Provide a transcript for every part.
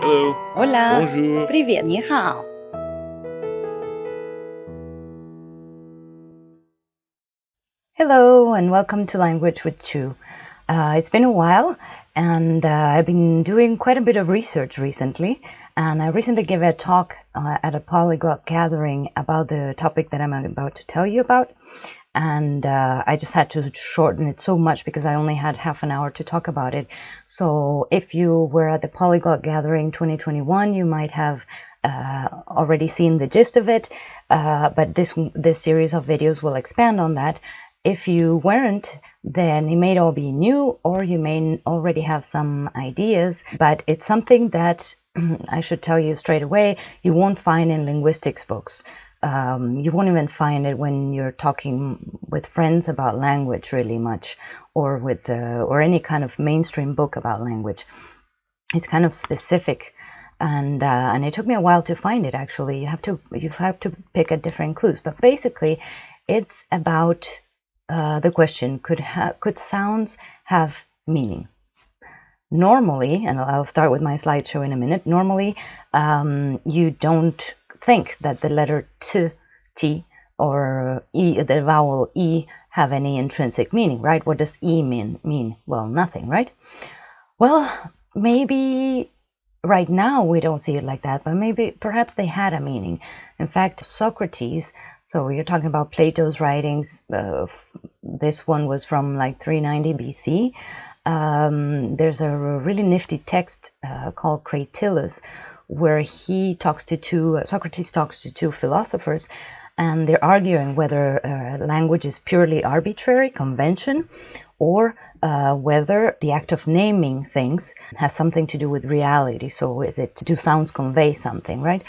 Hello. Hola. Bonjour. Привет, 你好. Hello and welcome to Language with Chu. It's been a while and I've been doing quite a bit of research recently, and I recently gave a talk at a polyglot gathering about the topic that I'm about to tell you about, and I just had to shorten it so much because I only had half an hour to talk about it. So if you were at the polyglot gathering 2021, you might have already seen the gist of it, but this series of videos will expand on that. If you weren't, then it may all be new, or you may already have some ideas, but it's something that I should tell you straight away, you won't find in linguistics books. You won't even find it when you're talking with friends about language really much, or or any kind of mainstream book about language. It's kind of specific, and it took me a while to find it. Actually, you have to pick at different clues, but basically, it's about the question: could sounds have meaning? Normally, and I'll start with my slideshow in a minute. Normally, you don't think that the letter t, or e, the vowel e, have any intrinsic meaning, right? What does e mean? Well, nothing, right? Well, maybe right now we don't see it like that, but perhaps they had a meaning. In fact, Socrates, so you're talking about Plato's writings, this one was from like 390 BC. There's a really nifty text called Cratylus, where Socrates talks to two philosophers, and they're arguing whether language is purely arbitrary convention, or whether the act of naming things has something to do with reality. So do sounds convey something, right?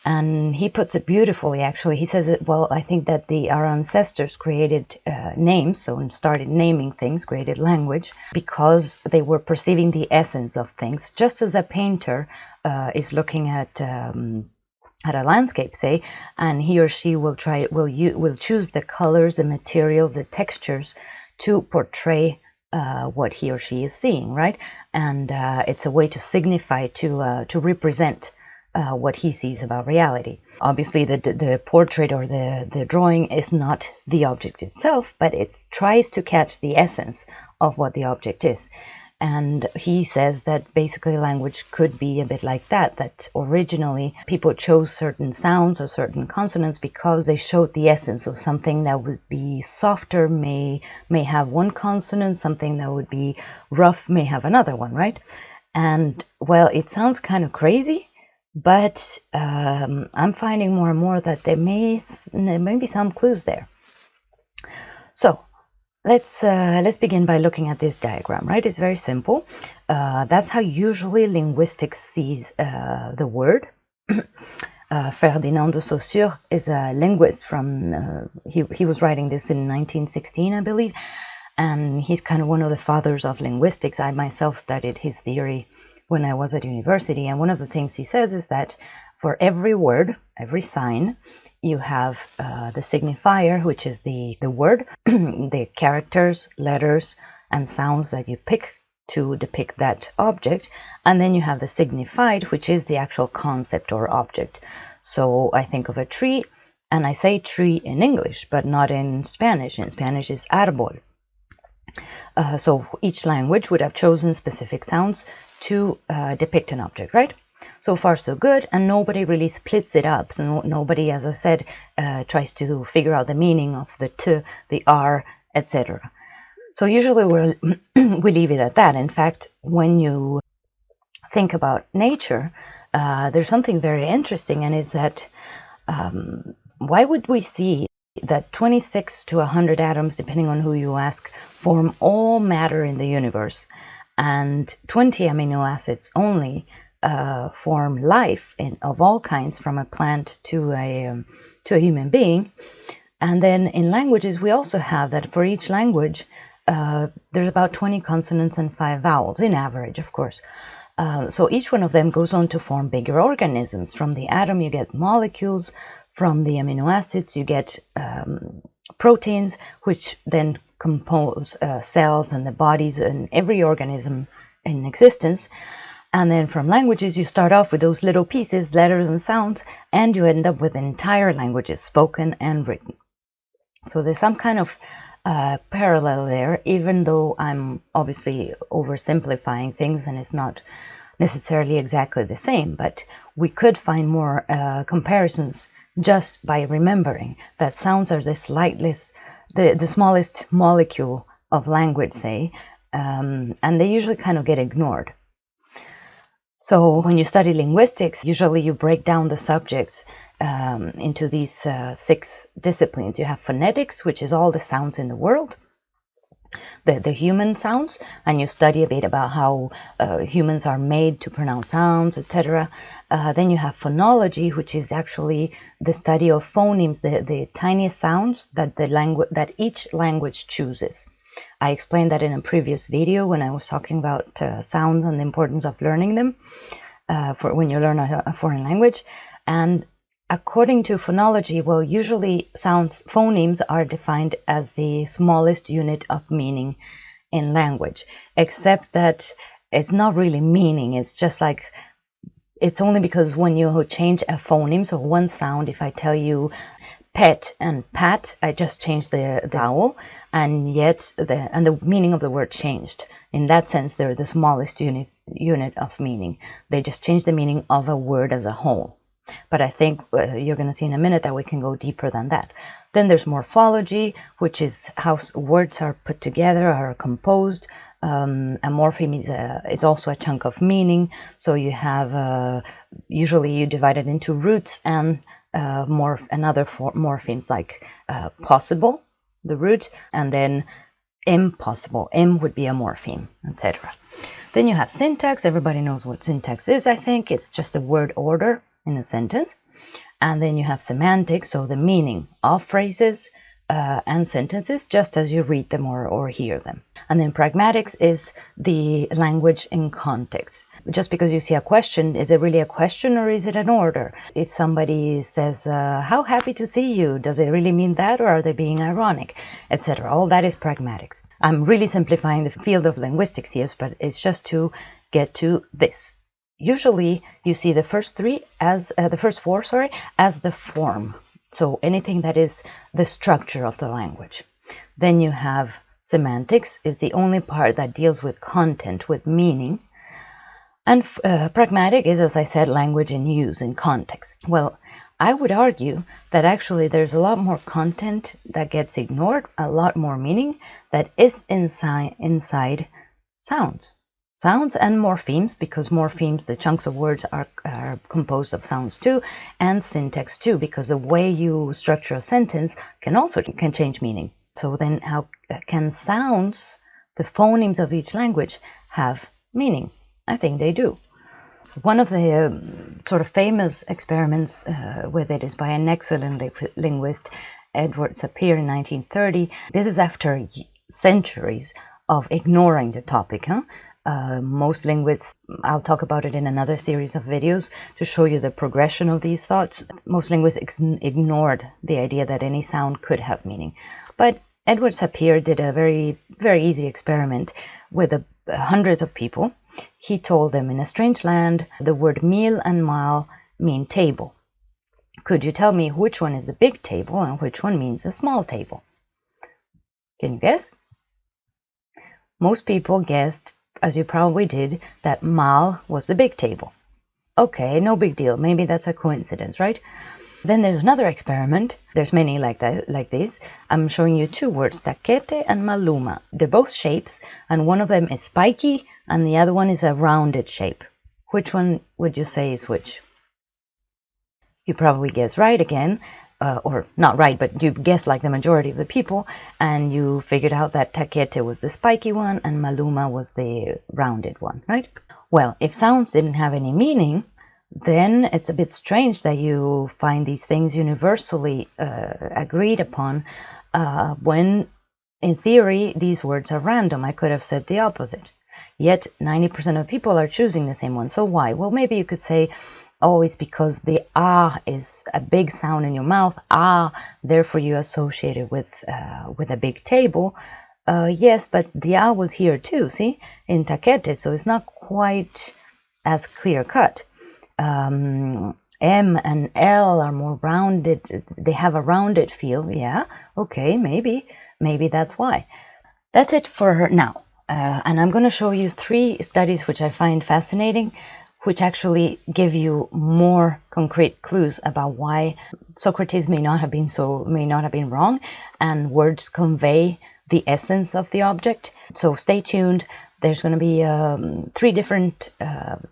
And he puts it beautifully, actually. He says, well, I think that our ancestors created names, so started naming things, created language, because they were perceiving the essence of things, just as a painter is looking at a landscape, say, and he or she will choose the colors, the materials, the textures to portray what he or she is seeing, right? And it's a way to signify, to represent what he sees about reality. Obviously, the portrait or the drawing is not the object itself, but it tries to catch the essence of what the object is. And he says that basically language could be a bit like that originally people chose certain sounds or certain consonants because they showed the essence of something that would be softer, may have one consonant, something that would be rough may have another one, right? And well, it sounds kind of crazy, but I'm finding more and more that there may be some clues there. So let's begin by looking at this diagram, right? It's very simple. That's how usually linguistics sees the word. Ferdinand de Saussure is a linguist from, he was writing this in 1916, I believe, and he's kind of one of the fathers of linguistics. I myself studied his theory when I was at university, and one of the things he says is that for every word, every sign, you have the signifier, which is the word, the characters, letters, and sounds that you pick to depict that object, and then you have the signified, which is the actual concept or object. So I think of a tree, and I say tree in English, but not in Spanish. In Spanish, it's árbol. So each language would have chosen specific sounds to depict an object, right? So far, so good, and nobody really splits it up. So nobody, as I said, tries to figure out the meaning of the t, the r, etc. So usually we leave it at that. In fact, when you think about nature, there's something very interesting, and is that why would we see that 26 to 100 atoms, depending on who you ask, form all matter in the universe, and 20 amino acids only form life of all kinds, from a plant to a human being? And then in languages, we also have that for each language, there's about 20 consonants and 5 vowels, in average, of course. So each one of them goes on to form bigger organisms. From the atom, you get molecules. From the amino acids, you get proteins, which then compose cells and the bodies and every organism in existence. And then from languages, you start off with those little pieces, letters and sounds, and you end up with entire languages, spoken and written. So there's some kind of parallel there, even though I'm obviously oversimplifying things and it's not necessarily exactly the same, but we could find more comparisons just by remembering that sounds are the smallest molecule of language, say, and they usually kind of get ignored. So when you study linguistics, usually you break down the subjects into these 6 disciplines. You have phonetics, which is all the sounds in the world, the human sounds, and you study a bit about how humans are made to pronounce sounds, etc. Then you have phonology, which is actually the study of phonemes, the tiniest sounds that each language chooses. I explained that in a previous video when I was talking about sounds and the importance of learning them for when you learn a foreign language. And according to phonology, well, usually phonemes are defined as the smallest unit of meaning in language, except that it's not really meaning. It's just like, it's only because when you change a phoneme, so one sound, if I tell you pet and pat, I just changed the vowel, and yet the meaning of the word changed. In that sense, they're the smallest unit of meaning. They just change the meaning of a word as a whole. But I think you're going to see in a minute that we can go deeper than that. Then there's morphology, which is how words are put together, are composed. A morpheme is also a chunk of meaning. So you have, usually you divide it into roots and another morphemes, like possible, the root, and then impossible. M would be a morpheme, etc. Then you have syntax. Everybody knows what syntax is, I think. It's just a word order in a sentence. And then you have semantics, so the meaning of phrases and sentences just as you read them or hear them. And then pragmatics is the language in context. Just because you see a question, is it really a question or is it an order? If somebody says, how happy to see you, does it really mean that, or are they being ironic, etc.? All that is pragmatics. I'm really simplifying the field of linguistics here, but it's just to get to this. Usually you see the first four as the form. So anything that is the structure of the language. Then you have semantics, is the only part that deals with content, with meaning. And pragmatic is, as I said, language in use, in context. Well, I would argue that actually there's a lot more content that gets ignored, a lot more meaning that is inside sounds. Sounds and morphemes, because morphemes, the chunks of words, are composed of sounds too, and syntax too, because the way you structure a sentence can change meaning. So then how can sounds, the phonemes of each language, have meaning? I think they do. One of the sort of famous experiments with it is by an excellent linguist, Edward Sapir, in 1930. This is after centuries of ignoring the topic. Most linguists, I'll talk about it in another series of videos to show you the progression of these thoughts. Most linguists ignored the idea that any sound could have meaning. But Edward Sapir did a very, very easy experiment with hundreds of people. He told them, in a strange land, the word meal and mile mean table. Could you tell me which one is the big table and which one means a small table? Can you guess? Most people guessed, as you probably did, that mal was the big table. Okay, no big deal. Maybe that's a coincidence, right? Then there's another experiment. There's many like this. I'm showing you 2 words, taquete and maluma. They're both shapes, and one of them is spiky, and the other one is a rounded shape. Which one would you say is which? You probably guess right again. Or not right, but you guessed like the majority of the people, and you figured out that taquete was the spiky one and maluma was the rounded one, right? Well, if sounds didn't have any meaning, then it's a bit strange that you find these things universally agreed upon when, in theory, these words are random. I could have said the opposite. Yet 90% of people are choosing the same one. So why? Well, maybe you could say, oh, it's because the ah is a big sound in your mouth. Ah, therefore you associate it with a big table. Yes, but the ah was here too, see, in taquete, so it's not quite as clear-cut. M and L are more rounded. They have a rounded feel. Yeah, okay, maybe that's why. That's it for now. And I'm going to show you 3 studies which I find fascinating, which actually give you more concrete clues about why Socrates may not have been wrong, and words convey the essence of the object. So stay tuned. There's going to be 3 different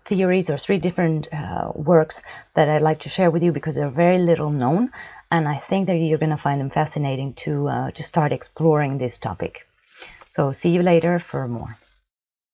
theories or 3 different works that I'd like to share with you because they're very little known, and I think that you're going to find them fascinating to start exploring this topic. So see you later for more.